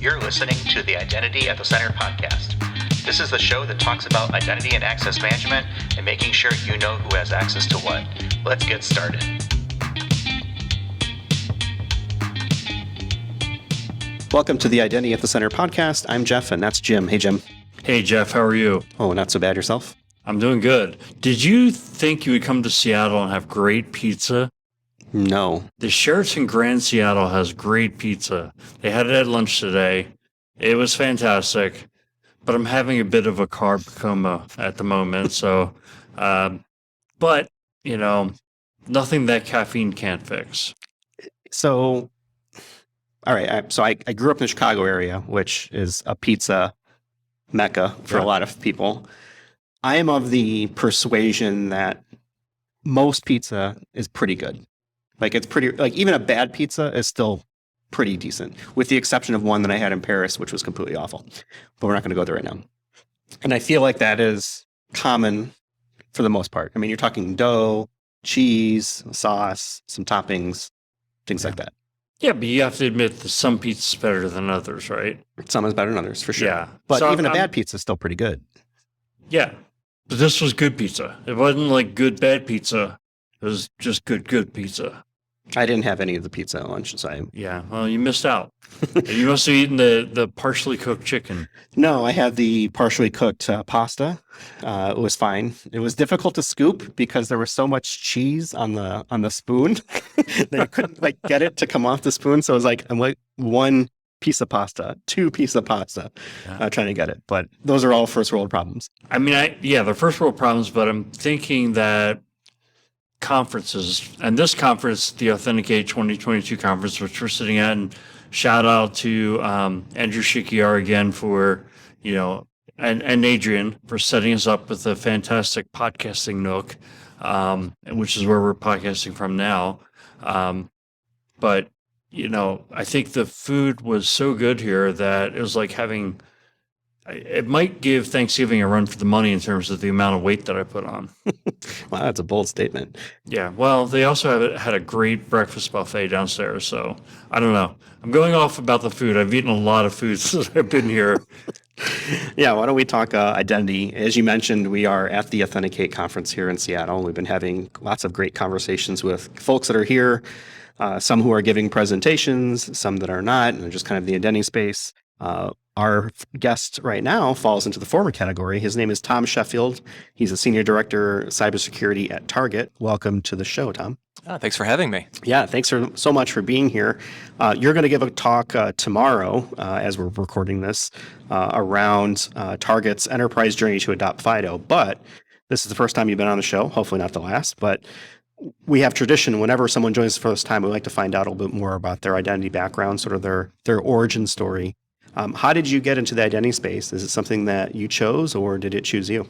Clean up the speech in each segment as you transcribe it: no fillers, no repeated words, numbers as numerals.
You're listening to the Identity at the Center podcast. This is the show that talks about identity and access management and making sure you know who has access to what. Let's get started. Welcome to the Identity at the Center podcast. I'm Jeff, and that's Jim. Hey, Jim. Hey, Jeff. How are you? Oh, not so bad. Yourself? I'm doing good. Did you think you would come to Seattle and have great pizza? No. The Sheraton Grand Seattle has great pizza. They had it at lunch today. It was fantastic, but I'm having a bit of a carb coma at the moment. So, but, you know, nothing that caffeine can't fix. So, all right. So I grew up in the Chicago area, which is a pizza mecca for a lot of people. I am of the persuasion that most pizza is pretty good. Like it's pretty, like even a bad pizza is still pretty decent, with the exception of one that I had in Paris, which was completely awful. But we're not going to go there right now. And I feel like that is common for the most part. I mean, you're talking dough, cheese, sauce, some toppings, things like that. Yeah, but you have to admit that some pizza's better than others, right? Some is better than others, for sure. Yeah. But So even a bad pizza is still pretty good. Yeah, but this was good pizza. It wasn't like good, bad pizza. It was just good pizza. I didn't have any of the pizza at lunch, so Yeah, well, you missed out. You must have eaten the partially cooked chicken. No, I had the partially cooked pasta. It was fine. It was difficult to scoop because there was so much cheese on the spoon that you couldn't like get it to come off the spoon. So it was like I'm like one piece of pasta, two pieces of pasta, trying to get it. But those are all first world problems. I mean, they're first world problems, but I'm thinking that conferences, and this conference, the Authenticate 2022 conference, which we're sitting at, and shout out to Andrew Shikiar again for, and Adrian for setting us up with a fantastic podcasting nook, which is where we're podcasting from now. But, I think the food was so good here that it was like it might give Thanksgiving a run for the money in terms of the amount of weight that I put on. Wow, that's a bold statement. Yeah, well, they also had a great breakfast buffet downstairs, so I don't know. I'm going off about the food. I've eaten a lot of food since I've been here. Yeah, why don't we talk identity? As you mentioned, we are at the Authenticate conference here in Seattle. We've been having lots of great conversations with folks that are here, some who are giving presentations, some that are not, and just kind of the identity space. Our guest right now falls into the former category. His name is Tom Sheffield. He's a senior director cybersecurity at Target. Welcome to the show, Tom. Thanks for having me. Yeah, thanks so much for being here. You're going to give a talk tomorrow, as we're recording this, around Target's enterprise journey to adopt FIDO. But this is the first time you've been on the show, hopefully not the last. But we have tradition. Whenever someone joins the first time, we like to find out a little bit more about their identity background, sort of their origin story. How did you get into the identity space? Is it something that you chose, or did it choose you?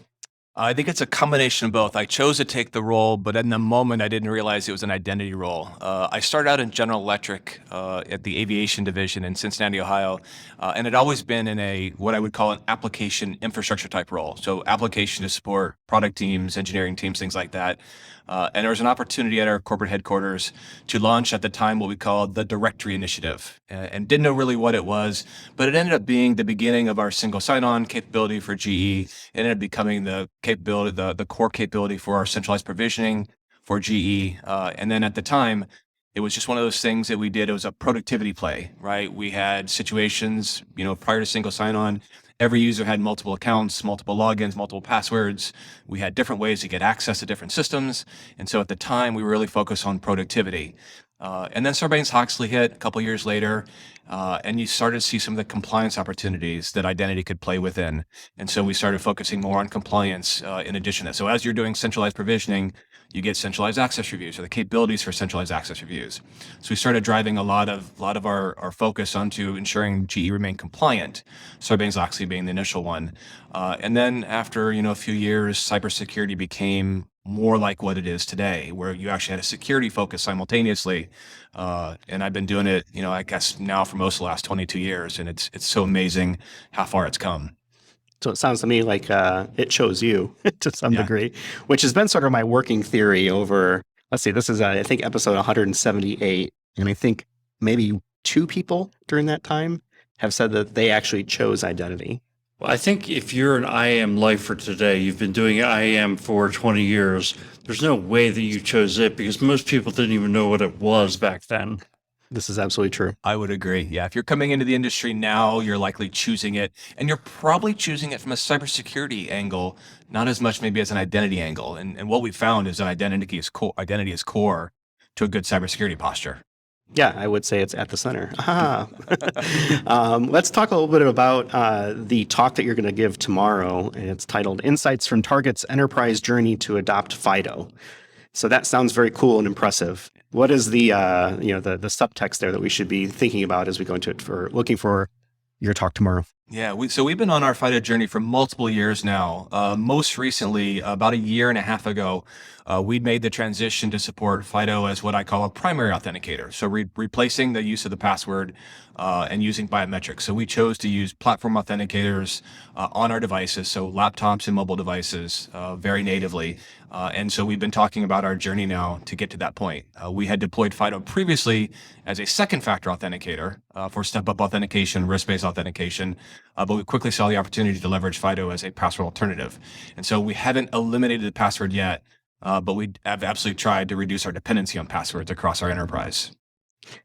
I think it's a combination of both. I chose to take the role, but in the moment, I didn't realize it was an identity role. I started out in General Electric at the aviation division in Cincinnati, Ohio, and it had always been in what I would call an application infrastructure type role. So application to support product teams, engineering teams, things like that. And there was an opportunity at our corporate headquarters to launch at the time what we called the Directory Initiative, and didn't know really what it was, but it ended up being the beginning of our single sign-on capability for GE. It ended up becoming the capability, the core capability for our centralized provisioning for GE. And then at the time, it was just one of those things that we did. It was a productivity play, right? We had situations, prior to single sign-on, every user had multiple accounts, multiple logins, multiple passwords. We had different ways to get access to different systems. And so at the time, we were really focused on productivity. And then Sarbanes-Oxley hit a couple years later, and you started to see some of the compliance opportunities that identity could play within. And so we started focusing more on compliance in addition to that. So as you're doing centralized provisioning, you get centralized access reviews, or the capabilities for centralized access reviews. So we started driving a lot of our focus onto ensuring GE remained compliant, Sarbanes-Oxley being the initial one. And then after a few years, cybersecurity became more like what it is today, where you actually had a security focus simultaneously. And I've been doing it, I guess now for most of the last 22 years, and it's so amazing how far it's come. So it sounds to me like it chose you to some degree, which has been sort of my working theory over, let's see, this is, I think, episode 178. And I think maybe 2 people during that time have said that they actually chose identity. Well, I think if you're an IAM lifer today, you've been doing IAM for 20 years, there's no way that you chose it because most people didn't even know what it was back then. This is absolutely true. I would agree. Yeah. If you're coming into the industry now, you're likely choosing it, and you're probably choosing it from a cybersecurity angle, not as much maybe as an identity angle. And what we found is that identity is core to a good cybersecurity posture. Yeah, I would say it's at the center. Let's talk a little bit about the talk that you're going to give tomorrow. And it's titled Insights from Target's Enterprise Journey to Adopt FIDO. So that sounds very cool and impressive. What is the the subtext there that we should be thinking about as we go into it for looking for your talk tomorrow? Yeah, we've been on our FIDO journey for multiple years now. Most recently, about a year and a half ago, we'd made the transition to support FIDO as what I call a primary authenticator. So replacing the use of the password and using biometrics. So we chose to use platform authenticators on our devices, so laptops and mobile devices, very natively. And so we've been talking about our journey now to get to that point. We had deployed FIDO previously as a second factor authenticator for step-up authentication, risk-based authentication, but we quickly saw the opportunity to leverage FIDO as a password alternative. And so we haven't eliminated the password yet, but we have absolutely tried to reduce our dependency on passwords across our enterprise.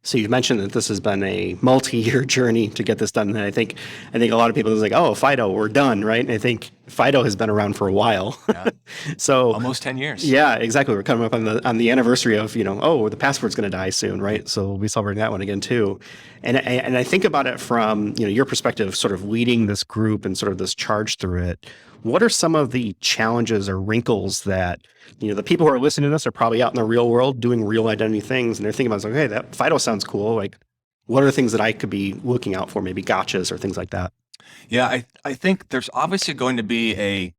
So you mentioned that this has been a multi-year journey to get this done. And I think a lot of people are like, oh, FIDO, we're done, right? And I think FIDO has been around for a while. Yeah. So almost 10 years. Yeah, exactly. We're coming up on the anniversary of, oh, the password's going to die soon, right? So we'll be celebrating that one again too. And I think about it from, your perspective, sort of leading this group and sort of this charge through it. What are some of the challenges or wrinkles that, the people who are listening to this are probably out in the real world doing real identity things, and they're thinking about, okay, that FIDO sounds cool. Like, what are the things that I could be looking out for, maybe gotchas or things like that? Yeah, I think there's obviously going to be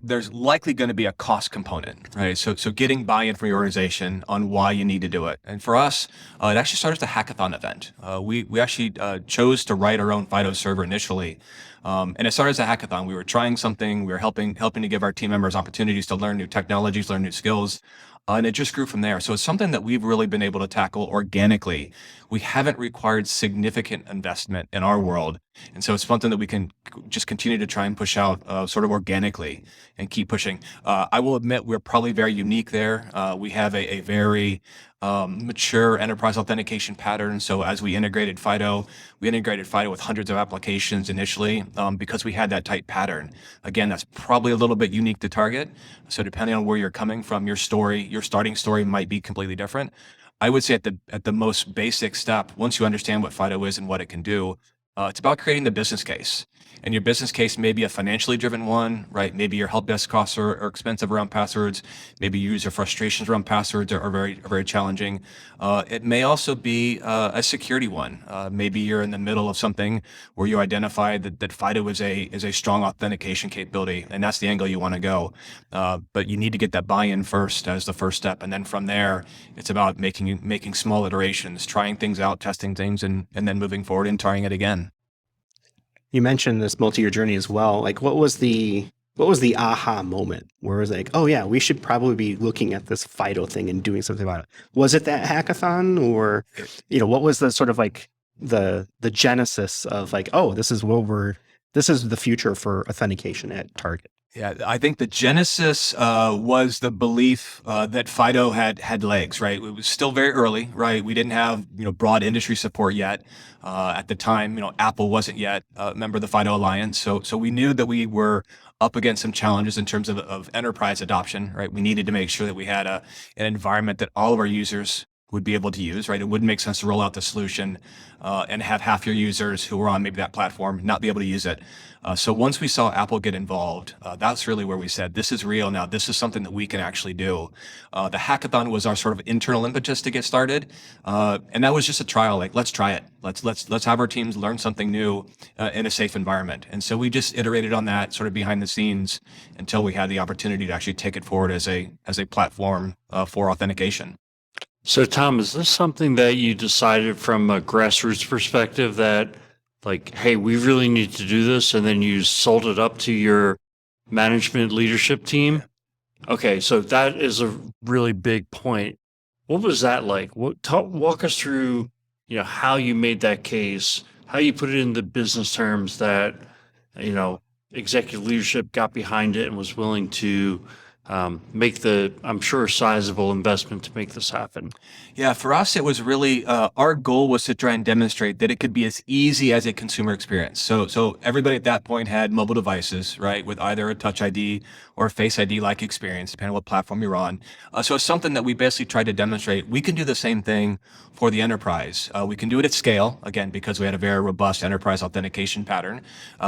there's likely going to be a cost component, right? So getting buy-in from your organization on why you need to do it. And for us, it actually started as a hackathon event. We actually chose to write our own FIDO server initially. And it started as a hackathon. We were trying something. We were helping to give our team members opportunities to learn new technologies, learn new skills. And it just grew from there. So it's something that we've really been able to tackle organically. We haven't required significant investment in our world. And so it's something that we can just continue to try and push out sort of organically and keep pushing. I will admit we're probably very unique there. We have a very mature enterprise authentication pattern. So as we integrated FIDO with hundreds of applications initially because we had that tight pattern. Again, that's probably a little bit unique to Target. So depending on where you're coming from, your starting story might be completely different. I would say at the most basic step, once you understand what FIDO is and what it can do, it's about creating the business case. And your business case may be a financially driven one, right? Maybe your help desk costs are expensive around passwords. Maybe user frustrations around passwords are very challenging. It may also be a security one. Maybe you're in the middle of something where you identify that FIDO is a strong authentication capability, and that's the angle you want to go. But you need to get that buy-in first as the first step, and then from there, it's about making small iterations, trying things out, testing things, and then moving forward and trying it again. You mentioned this multi-year journey as well. Like, what was the aha moment where it was like, oh yeah, we should probably be looking at this FIDO thing and doing something about it? Was it that hackathon, or what was the sort of like the genesis of like, oh, this is the future for authentication at Target? Yeah, I think the genesis was the belief that FIDO had legs, right? It was still very early, right? We didn't have broad industry support yet. At the time, Apple wasn't yet a member of the FIDO Alliance, so we knew that we were up against some challenges in terms of enterprise adoption, right? We needed to make sure that we had an environment that all of our users would be able to use, right? It wouldn't make sense to roll out the solution and have half your users who were on maybe that platform not be able to use it. So once we saw Apple get involved, that's really where we said, this is real now. This is something that we can actually do. The hackathon was our sort of internal impetus to get started. And that was just a trial, like, let's try it. Let's have our teams learn something new in a safe environment. And so we just iterated on that sort of behind the scenes until we had the opportunity to actually take it forward as a platform for authentication. So, Tom, is this something that you decided from a grassroots perspective that, like, hey, we really need to do this, and then you sold it up to your management leadership team? Okay, so that is a really big point. What was that like? Walk us through, how you made that case how you put it in the business terms that, executive leadership got behind it and was willing to make the, I'm sure, sizable investment to make this happen. Yeah, for us, it was really our goal was to try and demonstrate that it could be as easy as a consumer experience. So everybody at that point had mobile devices, right, with either a Touch ID or a Face ID-like experience, depending on what platform you're on. So it's something that we basically tried to demonstrate. We can do the same thing for the enterprise. We can do it at scale, again, because we had a very robust enterprise authentication pattern.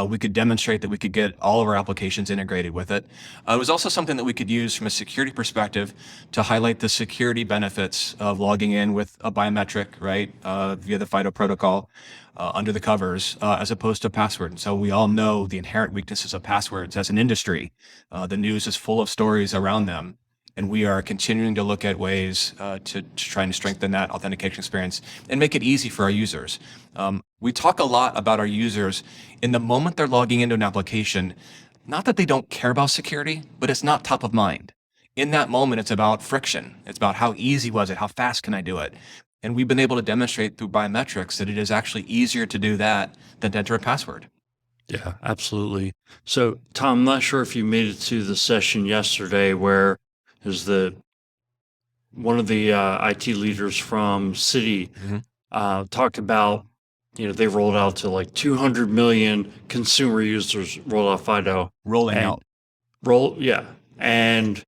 We could demonstrate that we could get all of our applications integrated with it. It was also something that we could use from a security perspective to highlight the security benefits of logging in with a biometric, right, via the FIDO protocol under the covers, as opposed to password. And so we all know the inherent weaknesses of passwords as an industry. The news is full of stories around them. And we are continuing to look at ways to try and strengthen that authentication experience and make it easy for our users. We talk a lot about our users in the moment they're logging into an application, not that they don't care about security, but it's not top of mind. In that moment, it's about friction. It's about how easy was it? How fast can I do it? And we've been able to demonstrate through biometrics that it is actually easier to do that than to enter a password. Yeah, absolutely. So, Tom, I'm not sure if you made it to the session yesterday where is one of the IT leaders from Citi talked about, they rolled out to like 200 million consumer users rolled out FIDO. Rolling out. And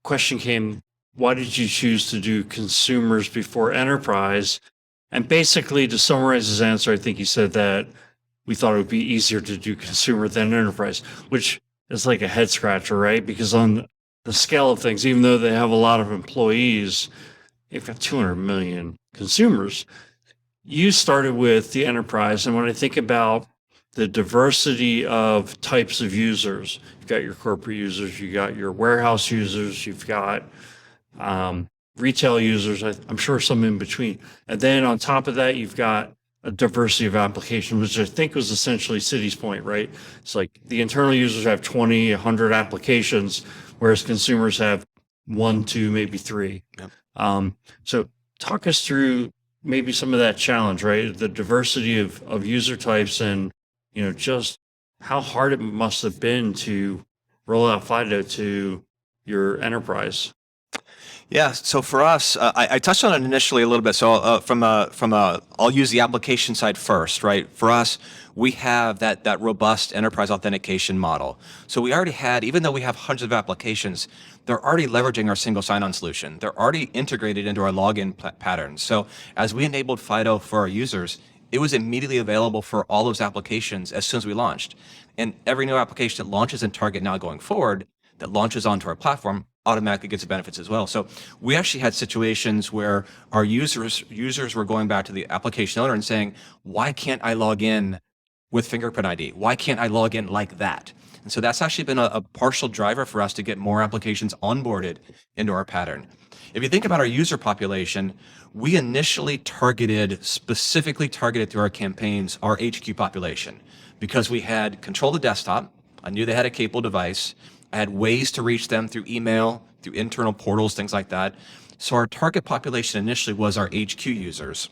question came, why did you choose to do consumers before enterprise? And basically, to summarize his answer, I think he said that we thought it would be easier to do consumer than enterprise, which is like a head scratcher, right? Because on the scale of things, even though they have a lot of employees, they've got 200 million consumers. You started with the enterprise. And when I think about the diversity of types of users, you've got your corporate users, you got your warehouse users, you've got retail users, I'm sure some in between. And then on top of that, you've got a diversity of applications, which I think was essentially Citi's point, right? It's like the internal users have 20, 100 applications, whereas consumers have 1, 2, maybe 3. Yep. So talk us through maybe some of that challenge, right? The diversity of user types and, just how hard it must have been to roll out FIDO to your enterprise. Yeah, so for us, I touched on it initially a little bit. So I'll use the application side first, right? For us, we have that robust enterprise authentication model. So we already had, even though we have hundreds of applications, they're already leveraging our single sign-on solution. They're already integrated into our login patterns. So as we enabled FIDO for our users, it was immediately available for all those applications as soon as we launched. And every new application that launches in Target now going forward, that launches onto our platform, automatically gets the benefits as well. So we actually had situations where our users were going back to the application owner and saying, why can't I log in with fingerprint ID? Why can't I log in like that? And so that's actually been a partial driver for us to get more applications onboarded into our pattern. If you think about our user population, we initially specifically targeted through our campaigns, our HQ population, because we had control of the desktop. I knew they had a capable device. I had ways to reach them through email, through internal portals, things like that. So our target population initially was our HQ users.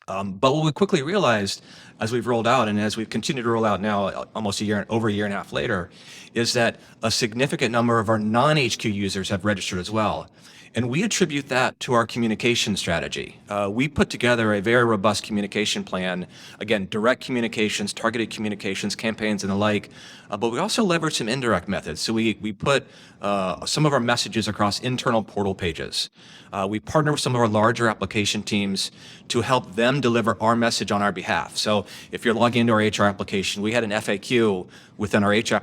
But what we quickly realized as we've rolled out and as we've continued to roll out now almost over a year and a half later, is that a significant number of our non-HQ users have registered as well. And we attribute that to our communication strategy. We put together a very robust communication plan, again, direct communications, targeted communications, campaigns, and the like, but we also leverage some indirect methods. So we put some of our messages across internal portal pages. We partner with some of our larger application teams to help them deliver our message on our behalf. So if you're logging into our HR application, we had an FAQ within our HR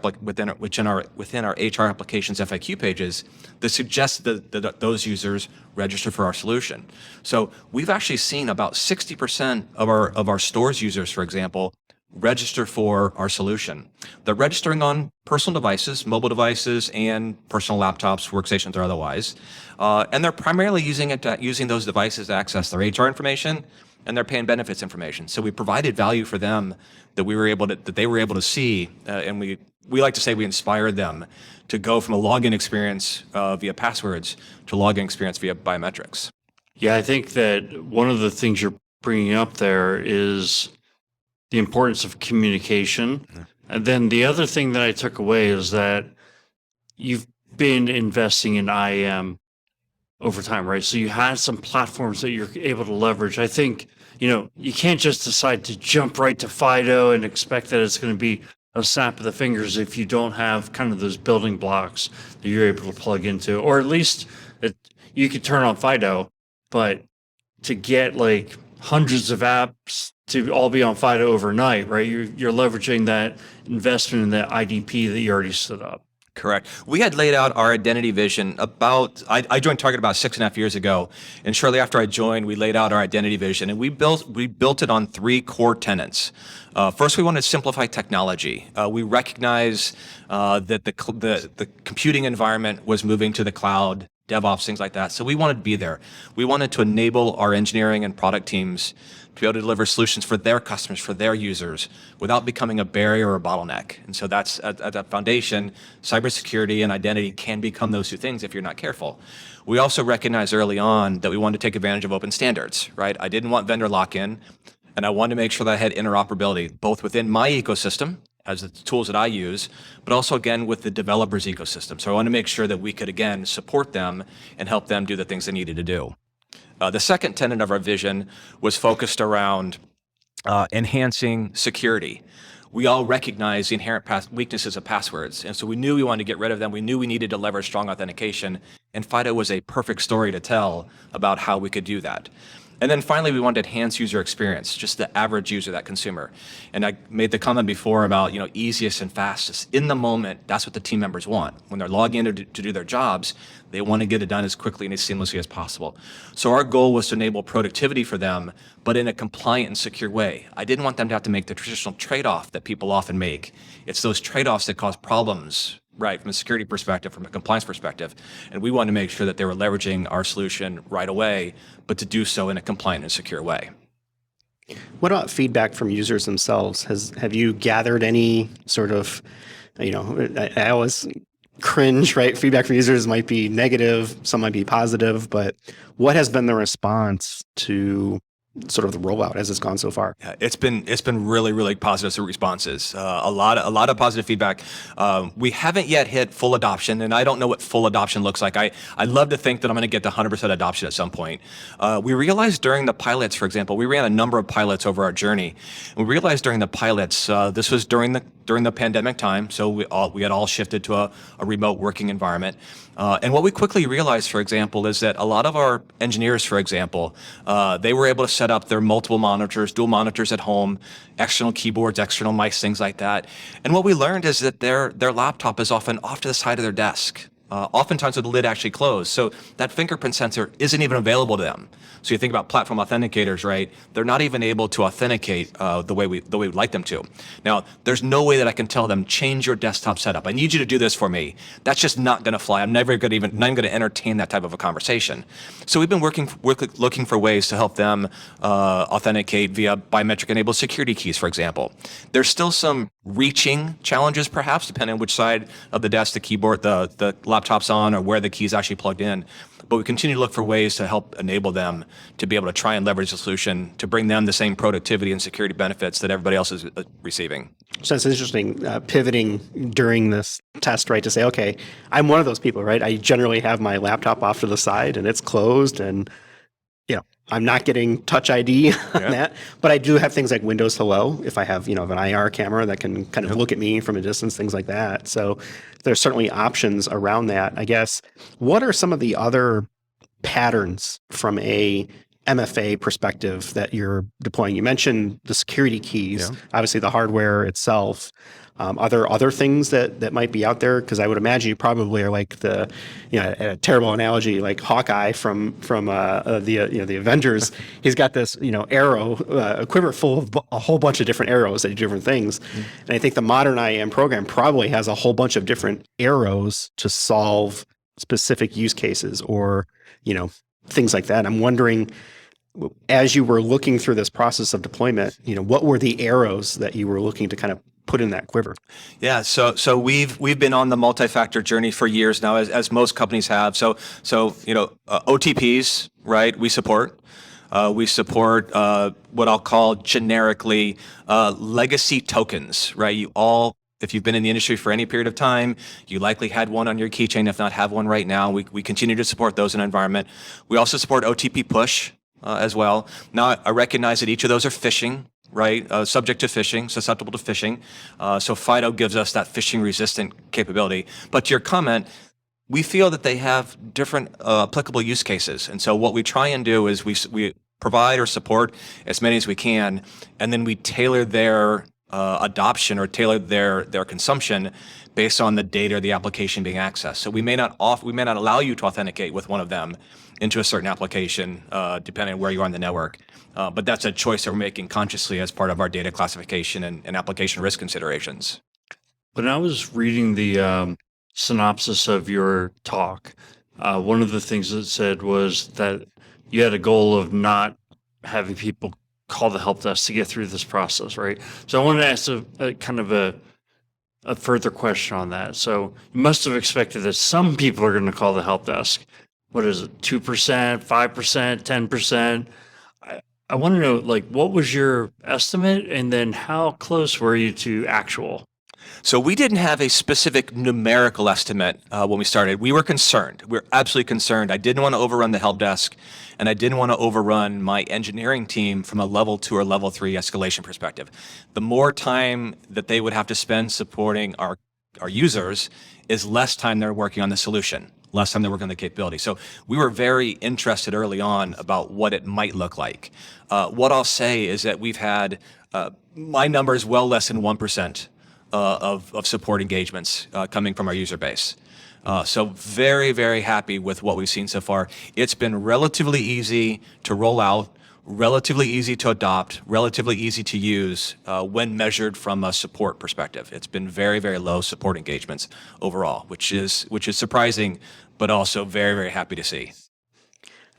application's FAQ pages that suggests that those users register for our solution. So we've actually seen about 60% of our stores users, for example, register for our solution. They're registering on personal devices, mobile devices, and personal laptops, workstations, or otherwise. And they're primarily using those devices to access their HR information and their pay and benefits information. So we provided value for them that they were able to see, and we like to say we inspired them to go from a login experience via passwords to login experience via biometrics. Yeah, I think that one of the things you're bringing up there is the importance of communication. And then the other thing that I took away is that you've been investing in IAM over time, right? So you had some platforms that you're able to leverage. I think, you can't just decide to jump right to FIDO and expect that it's going to be a snap of the fingers if you don't have kind of those building blocks that you're able to plug into, or at least you could turn on FIDO, but to get like hundreds of apps to all be on FIDO overnight, right? You're leveraging that investment in that IDP that you already stood up. Correct. We had laid out our identity vision I joined Target about 6.5 years ago, and shortly after I joined, we laid out our identity vision, and we built it on 3 core tenets. First, we wanted to simplify technology. We recognize that the computing environment was moving to the cloud, DevOps, things like that. So we wanted to be there. We wanted to enable our engineering and product teams to be able to deliver solutions for their customers, for their users, without becoming a barrier or a bottleneck. And so that's at that foundation, cybersecurity and identity can become those 2 things if you're not careful. We also recognized early on that we wanted to take advantage of open standards, right? I didn't want vendor lock-in, and I wanted to make sure that I had interoperability, both within my ecosystem, as the tools that I use, but also, again, with the developers' ecosystem. So I want to make sure that we could, again, support them and help them do the things they needed to do. The second tenet of our vision was focused around enhancing security. We all recognize the inherent weaknesses of passwords, and so we knew we wanted to get rid of them. We knew we needed to leverage strong authentication, and FIDO was a perfect story to tell about how we could do that. And then finally, we wanted to enhance user experience, just the average user, that consumer. And I made the comment before about, easiest and fastest. In the moment, that's what the team members want. When they're logging in to do their jobs, they want to get it done as quickly and as seamlessly as possible. So our goal was to enable productivity for them, but in a compliant and secure way. I didn't want them to have to make the traditional trade-off that people often make. It's those trade-offs that cause problems, right, from a security perspective, from a compliance perspective. And we wanted to make sure that they were leveraging our solution right away, but to do so in a compliant and secure way. What about feedback from users themselves? Have you gathered any sort of, I always cringe, right? Feedback from users might be negative, some might be positive, but what has been the response to sort of the rollout as it's gone so far? Yeah, it's been really, really positive responses. A lot of positive feedback. We haven't yet hit full adoption, and I don't know what full adoption looks like. I love to think that I'm going to get to 100% adoption at some point. We realized during the pilots, for example, we ran a number of pilots over our journey. And we realized during the pilots, this was during the pandemic time, so we had all shifted to a remote working environment. And what we quickly realized, for example, is that a lot of our engineers, for example, they were able to set up their multiple monitors, dual monitors at home, external keyboards, external mice, things like that. And what we learned is that their laptop is often off to the side of their desk. Oftentimes with the lid actually closed. So that fingerprint sensor isn't even available to them. So you think about platform authenticators, right? They're not even able to authenticate the way we'd like them to. Now, there's no way that I can tell them, change your desktop setup. I need you to do this for me. That's just not going to fly. I'm never going to entertain that type of a conversation. So we've been looking for ways to help them authenticate via biometric enabled security keys, for example. There's still some reaching challenges, perhaps, depending on which side of the desk the keyboard, the laptop's on, or where the key's actually plugged in. But we continue to look for ways to help enable them to be able to try and leverage the solution to bring them the same productivity and security benefits that everybody else is receiving. So it's interesting pivoting during this test, right, to say, okay, I'm one of those people, right? I generally have my laptop off to the side and it's closed, and I'm not getting Touch ID on that, but I do have things like Windows Hello if I have, an IR camera that can kind of look at me from a distance, things like that. So there's certainly options around that. I guess, what are some of the other patterns from a MFA perspective that you're deploying? You mentioned the security keys, obviously the hardware itself. Are there other things that might be out there? Because I would imagine you probably are like a terrible analogy, like Hawkeye from the Avengers. He's got this arrow, a quiver full of a whole bunch of different arrows that do different things. And I think the modern IAM program probably has a whole bunch of different arrows to solve specific use cases or things like that. I'm wondering, as you were looking through this process of deployment, what were the arrows that you were looking to kind of put in that quiver? Yeah, so we've been on the multi-factor journey for years now, as most companies have. So OTPs, right? We support. We support what I'll call generically legacy tokens, right? If you've been in the industry for any period of time, you likely had one on your keychain, if not have one right now. We continue to support those in environment. We also support OTP push as well. Now, I recognize that each of those are phishing, right? Subject to phishing, susceptible to phishing. So FIDO gives us that phishing resistant capability. But to your comment, we feel that they have different applicable use cases. And so what we try and do is we provide or support as many as we can, and then we tailor their adoption or tailor their consumption based on the data or the application being accessed. So we may not allow you to authenticate with one of them into a certain application, depending on where you are on the network. But that's a choice that we're making consciously as part of our data classification and application risk considerations. When I was reading the synopsis of your talk, one of the things it said was that you had a goal of not having people call the help desk to get through this process, right? So I wanted to ask a kind of a further question on that. So you must have expected that some people are going to call the help desk. What is it, 2%, 5%, 10%? I want to know, like, what was your estimate, and then how close were you to actual? So we didn't have a specific numerical estimate when we started. We were concerned. We were absolutely concerned. I didn't want to overrun the help desk, and I didn't want to overrun my engineering team from a level 2 or level 3 escalation perspective. The more time that they would have to spend supporting our users is less time they're working on the solution, less time they're working on the capability. So we were very interested early on about what it might look like. What I'll say is that we've had, my number is well less than 1%. Of support engagements coming from our user base. So very, very happy with what we've seen so far. It's been relatively easy to roll out, relatively easy to adopt, relatively easy to use when measured from a support perspective. It's been very, very low support engagements overall, which is surprising, but also very, very happy to see.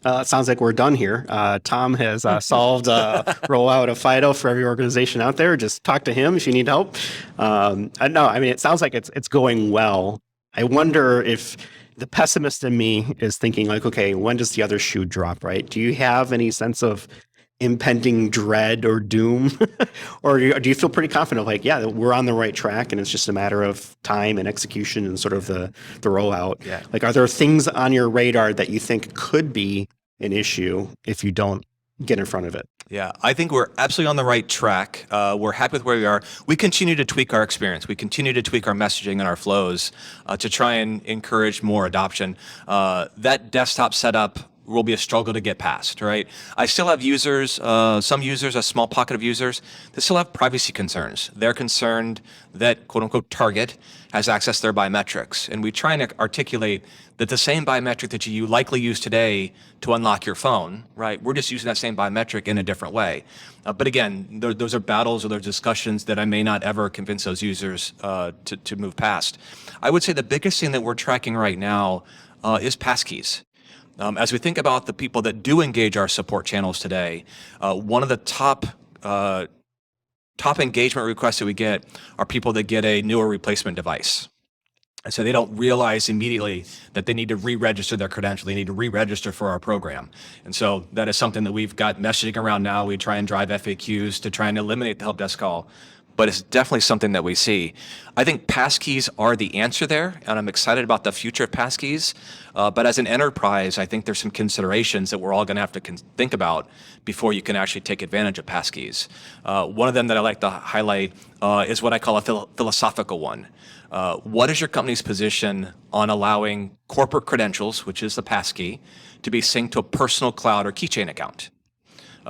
It sounds like we're done here. Tom has solved rollout of FIDO for every organization out there. Just talk to him if you need help. No, I mean, it sounds like it's going well. I wonder if the pessimist in me is thinking like, okay, when does the other shoe drop, right? Do you have any sense of impending dread or doom? Or do you feel pretty confident like, yeah, we're on the right track and it's just a matter of time and execution and sort of the rollout? Yeah. Like, are there things on your radar that you think could be an issue if you don't get in front of it? Yeah, I think we're absolutely on the right track. We're happy with where we are. We continue to tweak our experience. We continue to tweak our messaging and our flows to try and encourage more adoption. That desktop setup will be a struggle to get past, right? I still have users, some users, a small pocket of users, that still have privacy concerns. They're concerned that, quote unquote, Target has access to their biometrics. And we try and articulate that the same biometric that you likely use today to unlock your phone, right? We're just using that same biometric in a different way. But again, those are battles or those discussions that I may not ever convince those users to move past. I would say the biggest thing that we're tracking right now is passkeys. As we think about the people that do engage our support channels today, one of the top engagement requests that we get are people that get a newer replacement device. And so they don't realize immediately that they need to re-register their credential. They need to re-register for our program. And so that is something that we've got messaging around now. We try and drive FAQs to try and eliminate the help desk call. But it's definitely something that we see. I think passkeys are the answer there, and I'm excited about the future of passkeys. But as an enterprise, I think there's some considerations that we're all going to have to think about before you can actually take advantage of passkeys. One of them that I like to highlight is what I call a philosophical one. What is your company's position on allowing corporate credentials, which is the passkey, to be synced to a personal cloud or keychain account?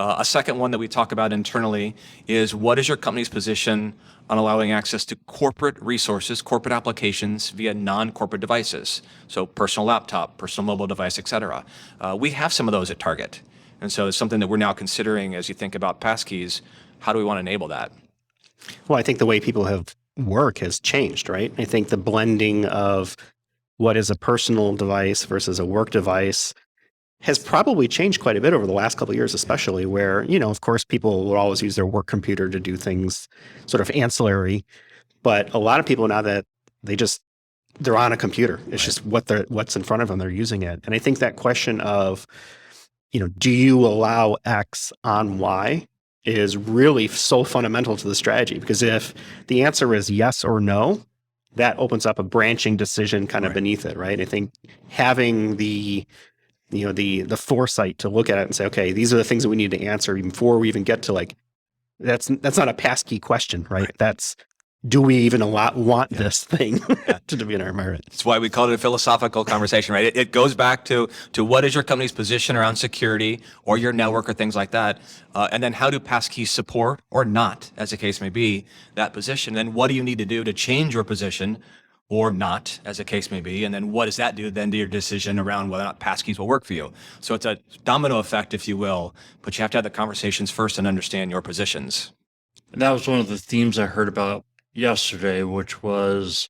A second one that we talk about internally is what is your company's position on allowing access to corporate resources, corporate applications via non-corporate devices? So personal laptop, personal mobile device, et cetera. We have some of those at Target. And so it's something that we're now considering as you think about passkeys. How do we want to enable that? Well, I think the way people have work has changed, right? I think the blending of what is a personal device versus a work device has probably changed quite a bit over the last couple of years, especially where, of course, people will always use their work computer to do things sort of ancillary. But a lot of people now that they're on a computer, it's just what's in front of them, they're using it. And I think that question of do you allow X on Y is really so fundamental to the strategy, because if the answer is yes or no, that opens up a branching decision kind of beneath it, right? I think having the foresight to look at it and say, okay, these are the things that we need to answer even before we even get to that's not a passkey question, right? That's, do we even want this thing to be in our environment? That's why we call it a philosophical conversation, right? It goes back to what is your company's position around security or your network or things like that, and then how do passkeys support or not, as the case may be, that position. Then what do you need to do to change your position or not, as the case may be, and then what does that do then to your decision around whether or not passkeys will work for you? So it's a domino effect, if you will, but you have to have the conversations first and understand your positions. And that was one of the themes I heard about yesterday, which was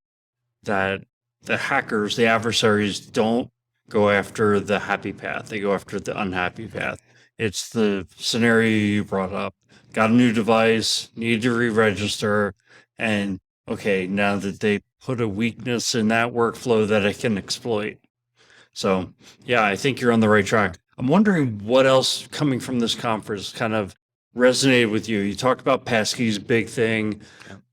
that the hackers, the adversaries, don't go after the happy path. They go after the unhappy path. It's the scenario you brought up. Got a new device, need to re-register, and okay, now that they put a weakness in that workflow that I can exploit. So yeah, I think you're on the right track. I'm wondering what else coming from this conference kind of resonated with you. You talked about passkeys, big thing,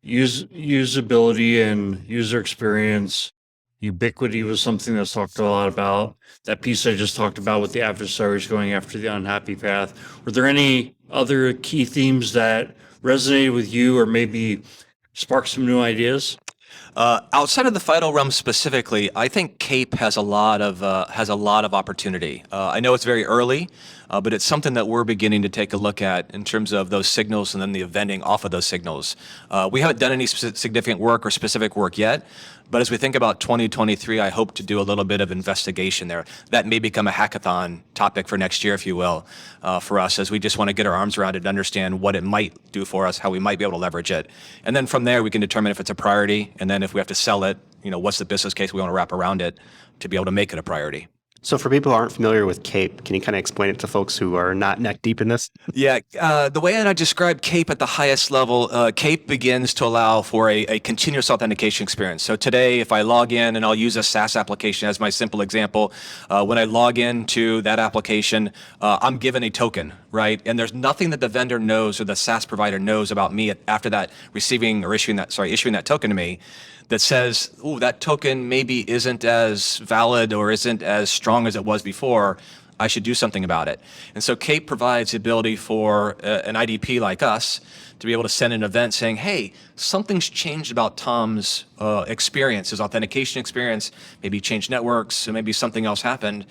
usability and user experience. Ubiquity was something that's talked a lot about. That piece I just talked about with the adversaries going after the unhappy path. Were there any other key themes that resonated with you or maybe sparked some new ideas? Outside of the FIDO realm specifically, I think CAPE has a lot of opportunity. I know it's very early, but it's something that we're beginning to take a look at in terms of those signals and then the eventing off of those signals. We haven't done any significant work or specific work yet, but as we think about 2023, I hope to do a little bit of investigation there. That may become a hackathon topic for next year, if you will, for us, as we just want to get our arms around it and understand what it might do for us, how we might be able to leverage it. And then from there, we can determine if it's a priority, and then if we have to sell it, what's the business case we want to wrap around it to be able to make it a priority. So for people who aren't familiar with CAPE, can you kind of explain it to folks who are not neck deep in this? Yeah, the way that I describe CAPE at the highest level, CAPE begins to allow for a continuous authentication experience. So today, if I log in, and I'll use a SaaS application as my simple example, when I log into that application, I'm given a token, right? And there's nothing that the vendor knows or the SaaS provider knows about me after that issuing that token to me, that says, "Ooh, that token maybe isn't as valid or isn't as strong as it was before. I should do something about it." And so CAPE provides the ability for an IDP like us to be able to send an event saying, "Hey, something's changed about Tom's experience, his authentication experience, maybe changed networks, so maybe something else happened.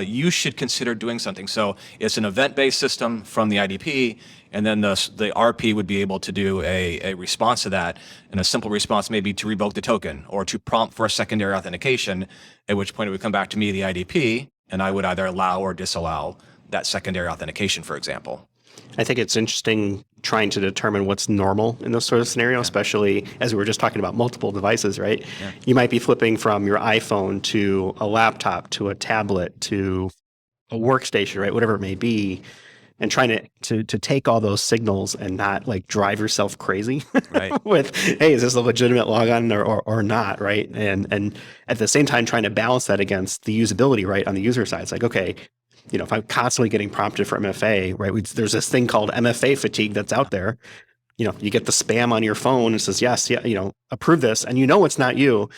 You should consider doing something." So it's an event-based system from the IDP, and then the RP would be able to do a response to that. And a simple response may be to revoke the token or to prompt for a secondary authentication, at which point it would come back to me, the IDP, and I would either allow or disallow that secondary authentication, for example. I think it's interesting trying to determine what's normal in this sort of scenario, especially as we were just talking about multiple devices, right? Yeah. You might be flipping from your iPhone to a laptop to a tablet to a workstation, right? Whatever it may be, and trying to take all those signals and not drive yourself crazy right. with, hey, is this a legitimate logon or not, right? And at the same time trying to balance that against the usability, right, on the user side. It's okay, if I'm constantly getting prompted for MFA, right? There's this thing called MFA fatigue that's out there. You get the spam on your phone and says, yes, yeah, approve this, and it's not you.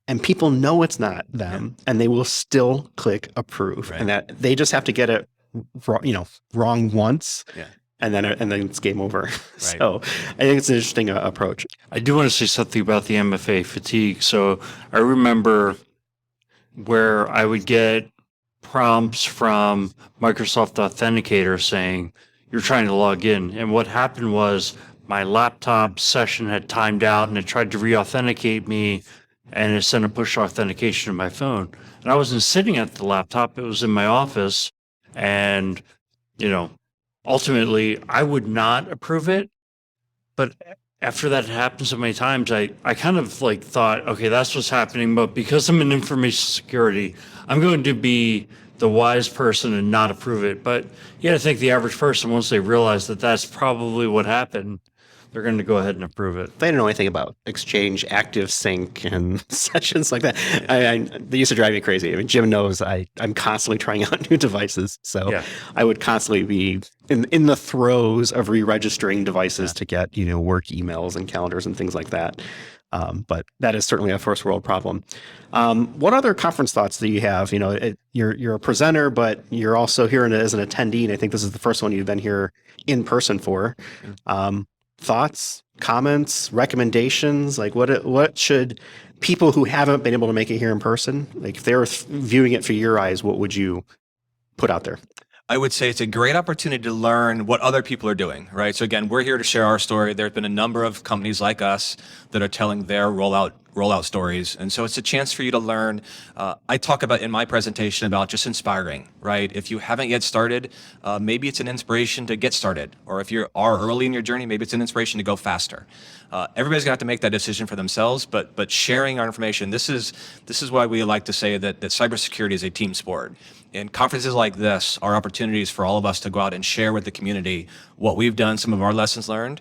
And people know it's not them, and they will still click approve, right. And that they just have to get it wrong once, and then it's game over. Right. So I think it's an interesting approach. I do want to say something about the MFA fatigue. So I remember where I would get prompts from Microsoft Authenticator saying, "You're trying to log in." And what happened was my laptop session had timed out and it tried to re-authenticate me, and it sent a push authentication to my phone. And I wasn't sitting at the laptop, it was in my office. And, ultimately I would not approve it. But after that happened so many times, I kind of thought, okay, that's what's happening. But because I'm in information security, I'm going to be the wise person and not approve it. But I think the average person, once they realize that that's probably what happened, they're going to go ahead and approve it. They don't know anything about Exchange, Active Sync, and sessions like that. They used to drive me crazy. I mean, Jim knows I'm constantly trying out new devices, so Yeah. I would constantly be in the throes of re-registering devices to get work emails and calendars and things like that. But that is certainly a first world problem. What other conference thoughts do you have? You're a presenter, but you're also here as an attendee, and I think this is the first one you've been here in person for. Thoughts, comments, recommendations? Like what should people who haven't been able to make it here in person, like if they're viewing it through your eyes, what would you put out there? I would say it's a great opportunity to learn what other people are doing, right? So again, we're here to share our story. There's been a number of companies like us that are telling their rollout stories. And so it's a chance for you to learn. I talk about in my presentation about just inspiring, right? If you haven't yet started, maybe it's an inspiration to get started. Or if you are early in your journey, maybe it's an inspiration to go faster. Everybody's gonna have to make that decision for themselves, but sharing our information, this is why we like to say that cybersecurity is a team sport. And conferences like this are opportunities for all of us to go out and share with the community what we've done, some of our lessons learned,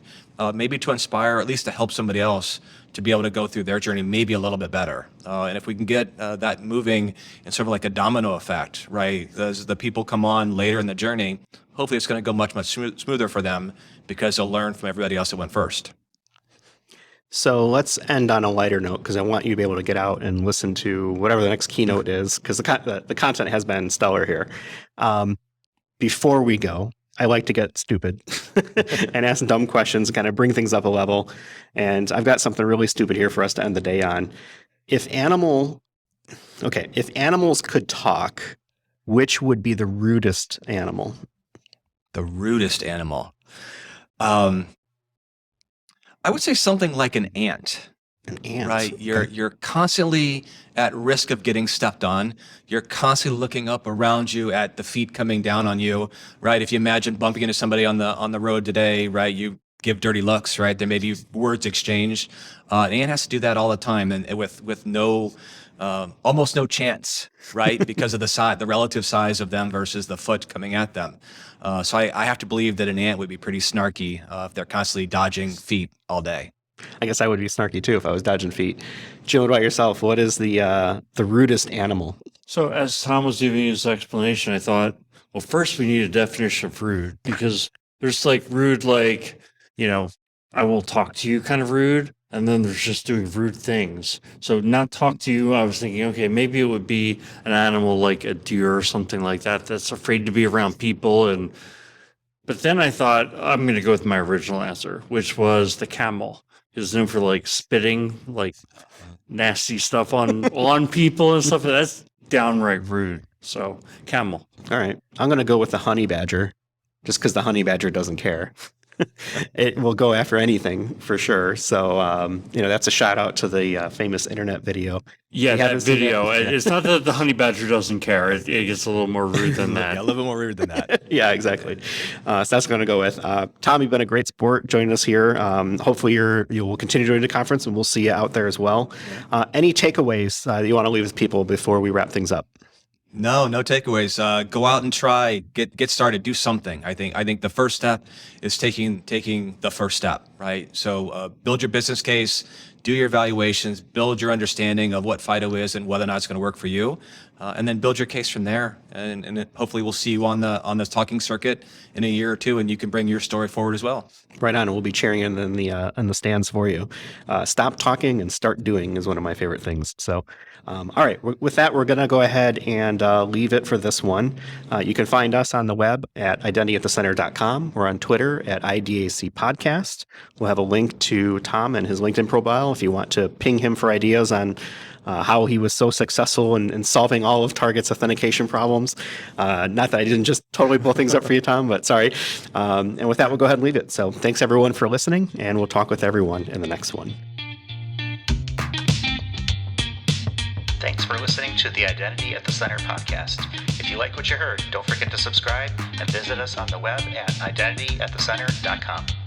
maybe to inspire, or at least to help somebody else to be able to go through their journey maybe a little bit better. And if we can get that moving in sort of like a domino effect, right? As the people come on later in the journey, hopefully it's going to go much smoother for them because they'll learn from everybody else that went first. So let's end on a lighter note because I want you to be able to get out and listen to whatever the next keynote is because the content has been stellar here. Before we go, I like to get stupid and ask dumb questions, kind of bring things up a level. And I've got something really stupid here for us to end the day on. If animals could talk, which would be the rudest animal? The rudest animal. I would say something like an ant. An ant. Right. You're constantly at risk of getting stepped on. You're constantly looking up around you at the feet coming down on you. Right. If you imagine bumping into somebody on the road today, right, you give dirty looks, right? There may be words exchanged. An ant has to do that all the time and with no almost no chance, right? Because of the relative size of them versus the foot coming at them. So I have to believe that an ant would be pretty snarky if they're constantly dodging feet all day. I guess I would be snarky too if I was dodging feet. Jim, what about yourself? What is the rudest animal? So as Tom was giving his explanation, I thought, well, first we need a definition of rude because there's like rude, like, I will talk to you kind of rude. And then there's just doing rude things. So not talk to you, I was thinking, okay, maybe it would be an animal like a deer or something like that that's afraid to be around people. But then I thought, I'm going to go with my original answer, which was the camel. It's known for like spitting, like nasty stuff on people and stuff. That's downright rude. So camel. All right. I'm going to go with the honey badger just because the honey badger doesn't care. It will go after anything for sure. So, that's a shout out to the famous internet video. Yeah, that video. Yeah. It's not that the honey badger doesn't care. It gets a little more rude than that. Yeah, a little bit more rude than that. Yeah, exactly. So that's going to go with. Tom, you've been a great sport joining us here. Hopefully you will continue joining the conference and we'll see you out there as well. Any takeaways that you want to leave with people before we wrap things up? No takeaways. Go out and try, get started, do something. I think the first step is taking the first step, right? So build your business case, do your evaluations, build your understanding of what FIDO is and whether or not it's going to work for you, and then build your case from there. And hopefully we'll see you on the talking circuit in a year or two, and you can bring your story forward as well. Right on. We'll be cheering in the stands for you. Stop talking and start doing is one of my favorite things. So, all right. With that, we're going to go ahead and leave it for this one. You can find us on the web at identityatthecenter.com. We're on Twitter at IDAC Podcast. We'll have a link to Tom and his LinkedIn profile if you want to ping him for ideas on how he was so successful in solving all of Target's authentication problems. Not that I didn't just totally blow things up for you, Tom, but sorry. And with that, we'll go ahead and leave it. So thanks everyone for listening, and we'll talk with everyone in the next one. Thanks for listening to the Identity at the Center podcast. If you like what you heard, don't forget to subscribe and visit us on the web at identityatthecenter.com.